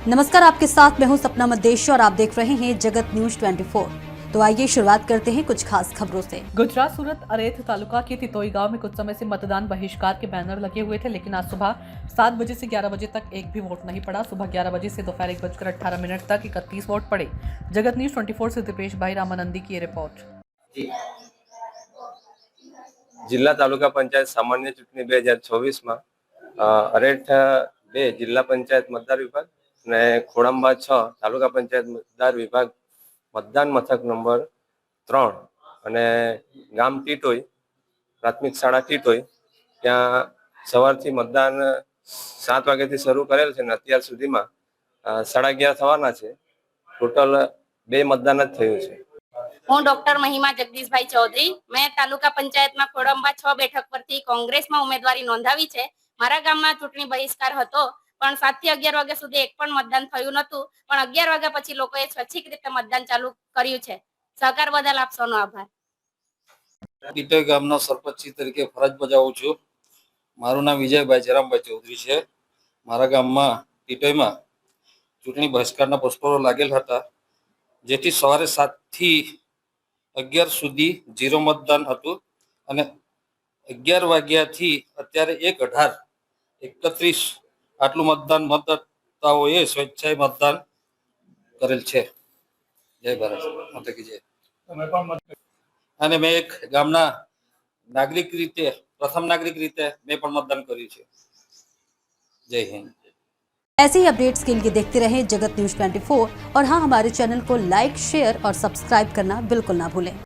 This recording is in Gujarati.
नमस्कार, आपके साथ मैं हूं सपना मदेशी और आप देख रहे हैं जगत न्यूज 24। तो आइए शुरुआत करते हैं कुछ खास खबरों से। गुजरात सूरत अरेथ तालुका के तितोई गांव में कुछ समय से मतदान बहिष्कार के बैनर लगे हुए थे, लेकिन आज सुबह 7 बजे से 11 बजे तक एक भी वोट नहीं पड़ा। सुबह 11 बजे से दोपहर 1:18 तक 31 वोट पड़े। जगत न्यूज 24 से दिपेश भाई रामानंदी की रिपोर्ट। जिल्ला तालुका पंचायत सामान्य चूंटणी 2024 में अरेठ 2 जिल्ला पंचायत मतदार विभाग ने खोड़ंबा 6 तालुका पंचायत मतदार विभाग मतदान मथक नंबर 3 અને ગામ ટીટોઈ પ્રાથમિક શાળા ટીટોઈ ત્યાં સવારથી મતદાન 7 વાગ્યાથી શરૂ કરેલ છે અને અત્યાર સુધીમાં 11:30 થવાના છે। ટોટલ 2 मतदान જ થયું છે। હું ડોક્ટર મહિમા જગદીશભાઈ ચૌધરી, मैं તાલુકા પંચાયતમાં ખોડંબા 6 બેઠક પરથી કોંગ્રેસમાં ઉમેદવારી નોંધાવી છે। મારા ગામમાં ચૂંટણી બહિષ્કાર હતો, પણ 7 થી 11 વાગ્યા સુધી એક પણ મતદાન થયું નતું, પણ 11 વાગ્યા પછી લોકોએ સ્વૈચ્છિક રીતે મતદાન ચાલુ કર્યું છે। સહકાર બદલ આપ સૌનો આભાર। ટીટોઈ ગામનો સરપંચ તરીકે ફરજ બજાવું છું। મારું નામ વિજયભાઈ જયરામભાઈ ચૌધરી છે। મારા ગામમાં ટીટોઈમાં ચૂંટણી બહિષ્કારના પોસ્ટરો લાગેલ હતા, જેથી સવારે 7 થી 11 સુધી 0 मतदान હતું અને 11 વાગ્યાથી અત્યારે 1:18-31 આટલું મતદાન મતદાતાઓએ સ્વેચ્છાએ મતદાન કરેલ છે। જય ભારત માતા કી જય। અને મેં એક ગામના નાગરિક રીતે પ્રથમ નાગરિક રીતે મેં પણ મતદાન કર્યું છે। જય હિન્દ। ऐसे ही अपडेट्स के लिए देखते रहें जगत न्यूज 24 और हाँ, हमारे चैनल को लाइक, शेयर और सब्सक्राइब करना बिल्कुल ना भूलें।